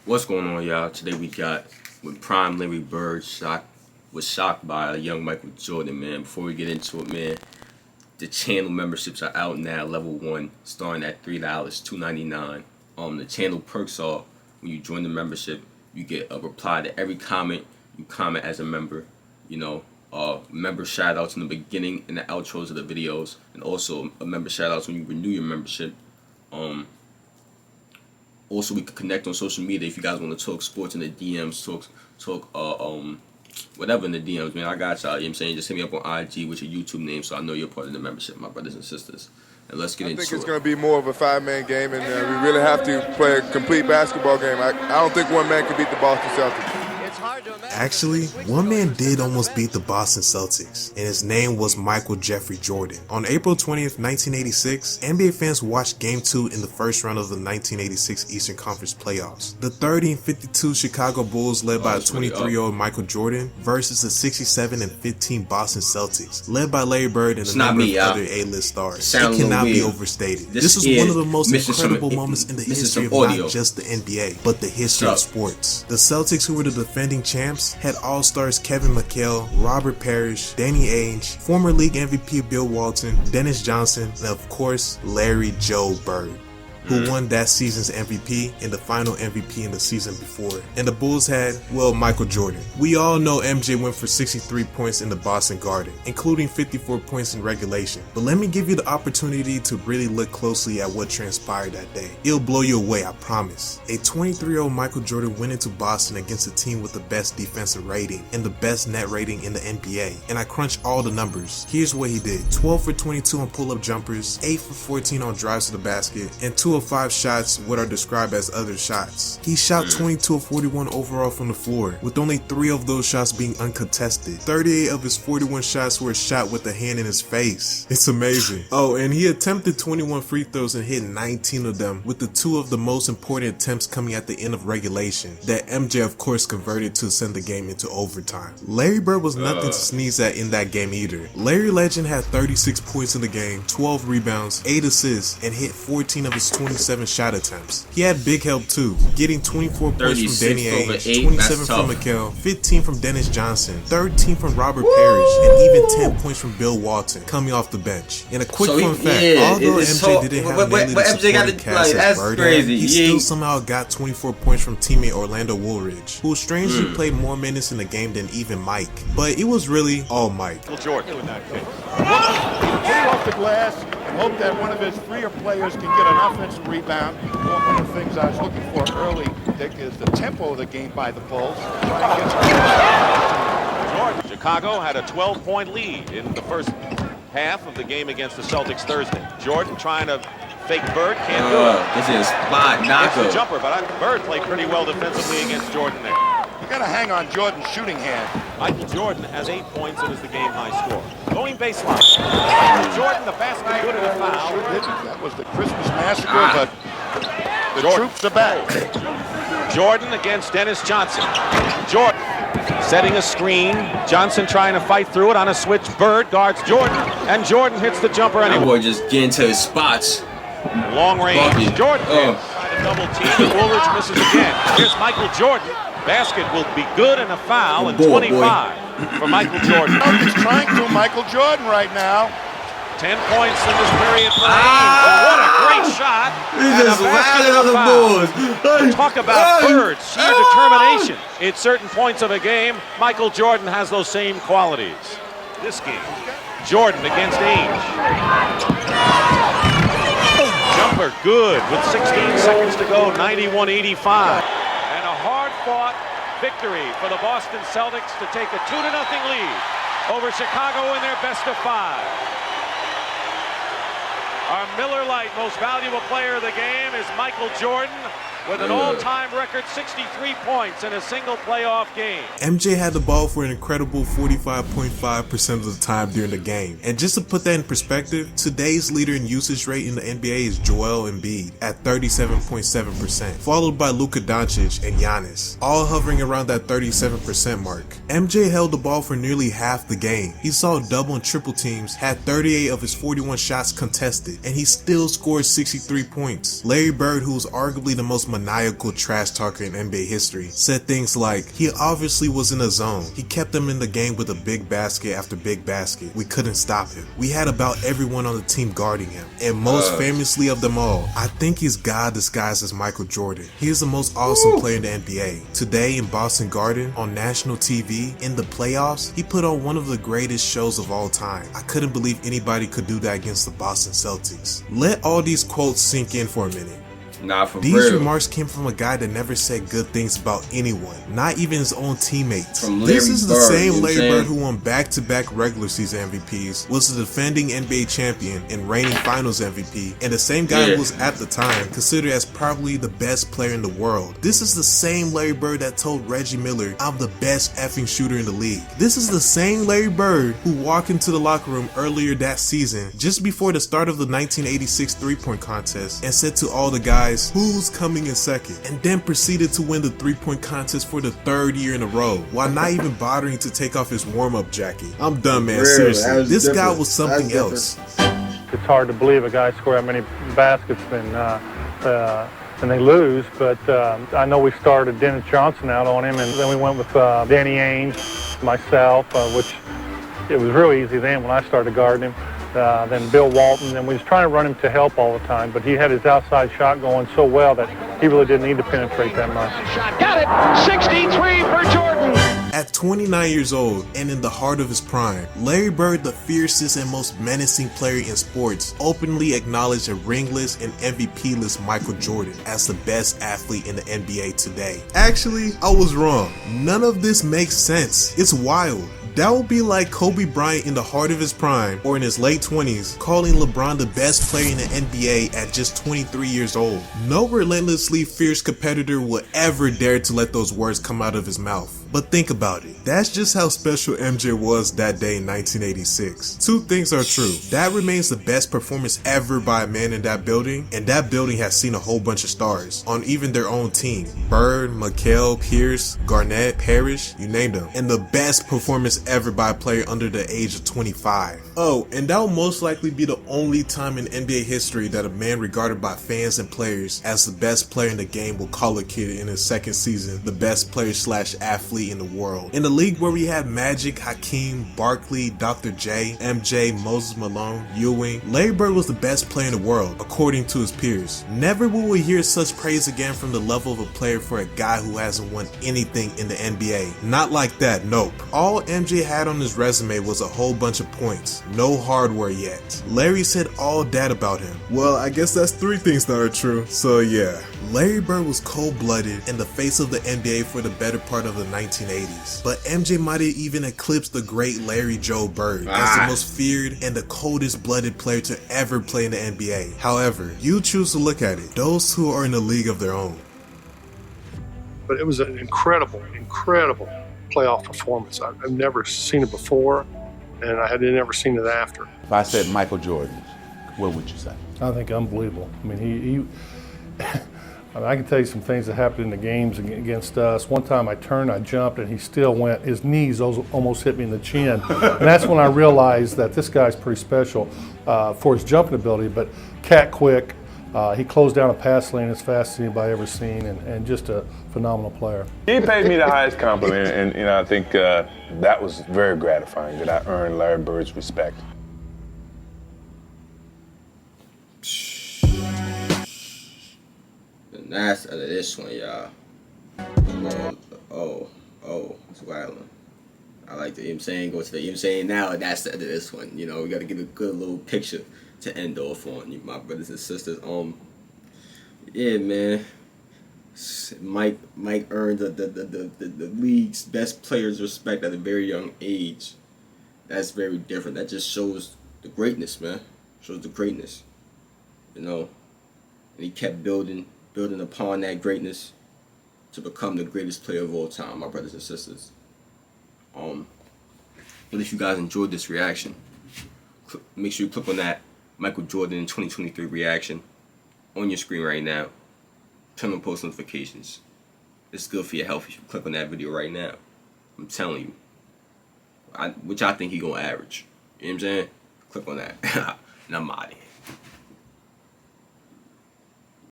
What's going on, y'all? Today we got when Prime Larry Bird was shocked by a young Michael Jordan, man. Before we get into it, man, the channel memberships are out now, level 1, starting at $3, $2.99. The channel perks are when you join the membership, you get a reply to every comment you comment as a member. You know, member shout outs in the beginning and the outros of the videos, and also a member shout outs when you renew your membership. Also, we can connect on social media if you guys want to talk sports in the DMs, talk whatever in the DMs, man. I got y'all, you know what I'm saying? Just hit me up on IG with your YouTube name so I know you're part of the membership, my brothers and sisters. And let's get into it. I think it's going to be more of a five-man game, and we really have to play a complete basketball game. I don't think one man can beat the Boston Celtics. Actually, one man did almost beat the Boston Celtics, and his name was Michael Jeffrey Jordan. On April 20th, 1986, NBA fans watched Game 2 in the first round of the 1986 Eastern Conference Playoffs. The 30-52 Chicago Bulls, led by a 23-year-old Michael Jordan, versus the 67-15 Boston Celtics, led by Larry Bird and a number of other A-list stars. It cannot be overstated. This is one of the most incredible moments in the history of not just the NBA, but the history of sports. The Celtics, who were the defending champs, had all-stars Kevin McHale, Robert Parrish, Danny Ainge, former league MVP Bill Walton, Dennis Johnson, and of course, Larry Joe Bird, who won that season's MVP and the final MVP in the season before. And the Bulls had, well, Michael Jordan. We all know MJ went for 63 points in the Boston Garden, including 54 points in regulation. But let me give you the opportunity to really look closely at what transpired that day. It'll blow you away, I promise. A 23-year-old Michael Jordan went into Boston against a team with the best defensive rating and the best net rating in the NBA. And I crunched all the numbers. Here's what he did. 12 for 22 on pull-up jumpers, 8 for 14 on drives to the basket, and 2 of 5 shots what are described as other shots. He shot 22 of 41 overall from the floor, with only 3 of those shots being uncontested. 38 of his 41 shots were shot with a hand in his face. It's amazing. Oh, and he attempted 21 free throws and hit 19 of them, with the 2 of the most important attempts coming at the end of regulation, that MJ of course converted to send the game into overtime. Larry Bird was nothing to sneeze at in that game either. Larry Legend had 36 points in the game, 12 rebounds, 8 assists, and hit 14 of his 27 shot attempts. He had big help too, getting 24 points from Danny Ainge, 27 from McHale, 15 from Dennis Johnson, 13 from Robert Parrish, and even 10 points from Bill Walton coming off the bench. And a quick fun fact, although MJ didn't have nearly the supporting cast as Bird had, he still somehow got 24 points from teammate Orlando Woolridge, who strangely played more minutes in the game than even Mike. But it was really all Mike. Jordan in that case. Get off the glass and hope that one of his freer players can get an offensive rebound. One of the things I was looking for early, Dick, is the tempo of the game by the Bulls. Jordan. Chicago had a 12-point lead in the first half of the game against the Celtics Thursday. Jordan trying to fake Bird, can't do it. This is spot knocker. It's the jumper, but Bird played pretty well defensively against Jordan there. You got to hang on Jordan's shooting hand. Michael Jordan has 8 points and is the game high score. Going baseline. Michael Jordan, the basket, good at a foul. That was the Christmas massacre, but the troops are back. Jordan against Dennis Johnson. Jordan setting a screen. Johnson trying to fight through it on a switch. Bird guards Jordan, and Jordan hits the jumper anyway. That boy just getting to his spots. Long range. Bucket. Jordan trying to double team. Woolridge misses again. Here's Michael Jordan. Basket will be good and a foul, and 25 for Michael Jordan. He's trying to Michael Jordan right now. 10 points in this period for what a great shot. He just rallied on the boards. Talk about Bird, sheer determination. At certain points of a game, Michael Jordan has those same qualities. This game, Jordan against Ainge. Jumper good with 16 seconds to go, 91-85. And a hard-fought victory for the Boston Celtics to take a 2-0 lead over Chicago in their best of 5. Our Miller Lite most valuable player of the game is Michael Jordan, with an all-time record 63 points in a single playoff game. MJ had the ball for an incredible 45.5% of the time during the game. And just to put that in perspective, today's leader in usage rate in the NBA is Joel Embiid at 37.7%, followed by Luka Doncic and Giannis, all hovering around that 37% mark. MJ held the ball for nearly half the game. He saw double and triple teams, had 38 of his 41 shots contested, and he still scored 63 points. Larry Bird, who was arguably the most maniacal trash talker in NBA history, said things like, he obviously was in a zone. He kept them in the game with a big basket after big basket. We couldn't stop him. We had about everyone on the team guarding him. And most famously of them all, I think he's God disguised as Michael Jordan. He is the most awesome player in the NBA. Today in Boston Garden, on national TV, in the playoffs, he put on one of the greatest shows of all time. I couldn't believe anybody could do that against the Boston Celtics. Let all these quotes sink in for a minute. Nah, for These real. remarks came from a guy that never said good things about anyone, not even his own teammates. From Larry This is the Bird, same you know what I'm Larry Bird saying? who won back-to-back regular season MVPs, was the defending NBA champion and reigning Finals MVP, and the same guy who was at the time considered as probably the best player in the world. This is the same Larry Bird that told Reggie Miller, "I'm the best effing shooter in the league." This is the same Larry Bird who walked into the locker room earlier that season, just before the start of the 1986 three-point contest, and said to all the guys, "Who's coming in second?" and then proceeded to win the three-point contest for the third year in a row, while not even bothering to take off his warm-up jacket. I'm done, man. Really? Seriously, That was this guy different. was something That's else. It's hard to believe a guy score that many baskets and they lose, but I know we started Dennis Johnson out on him, and then we went with Danny Ainge, myself, which it was really easy then when I started guarding him. Then Bill Walton, and we was trying to run him to help all the time, but he had his outside shot going so well that he really didn't need to penetrate that much. Got it. 63 for Jordan. At 29 years old and in the heart of his prime, Larry Bird, the fiercest and most menacing player in sports, openly acknowledged a ringless and MVP-less Michael Jordan as the best athlete in the NBA today. Actually, I was wrong. None of this makes sense. It's wild. That would be like Kobe Bryant in the heart of his prime, or in his late 20s, calling LeBron the best player in the NBA at just 23 years old. No relentlessly fierce competitor would ever dare to let those words come out of his mouth. But think about it. That's just how special MJ was that day in 1986. Two things are true. That remains the best performance ever by a man in that building, and that building has seen a whole bunch of stars on even their own team. Bird, McHale, Pierce, Garnett, Parrish, you named them. And the best performance ever by a player under the age of 25. Oh, and that will most likely be the only time in NBA history that a man regarded by fans and players as the best player in the game will call a kid in his second season the best player / athlete in the world. In the league where we had Magic, Hakeem, Barkley, Dr. J, MJ, Moses Malone, Ewing, Larry Bird was the best player in the world, according to his peers. Never will we hear such praise again from the level of a player for a guy who hasn't won anything in the NBA. Not like that, nope. All MJ had on his resume was a whole bunch of points. No hardware yet. Larry said all that about him. Well, I guess that's three things that are true. So yeah. Larry Bird was cold-blooded and the face of the NBA for the better part of the 1980s. But MJ might have even eclipsed the great Larry Joe Bird as the most feared and the coldest-blooded player to ever play in the NBA. However, you choose to look at it. Those who are in a league of their own. But it was an incredible playoff performance. I've never seen it before, and I had never seen it after. If I said Michael Jordan, what would you say? I think unbelievable. I mean, he I can tell you some things that happened in the games against us. One time I turned, I jumped, and he still went. His knees almost hit me in the chin. And that's when I realized that this guy's pretty special for his jumping ability, but cat quick. He closed down a pass lane as fast as anybody ever seen, and just a phenomenal player. He paid me the highest compliment, and I think that was very gratifying, that I earned Larry Bird's respect. The last out of this one, y'all. It's wildin'. I like the, you know what I'm saying, go to the, you know what I'm saying, now that's the end of this one. You know, we got to get a good little picture to end off on, you my brothers and sisters. Yeah, man. Mike earned the league's best player's respect at a very young age. That's very different. That just shows the greatness, man. Shows the greatness. You know. And he kept building upon that greatness to become the greatest player of all time, my brothers and sisters. But if you guys enjoyed this reaction, make sure you click on that Michael Jordan 2023 reaction on your screen right now. Turn on post notifications. It's good for your health if you click on that video right now. I'm telling you. Which I think he gonna average. You know what I'm saying? Click on that. And I'm out of here.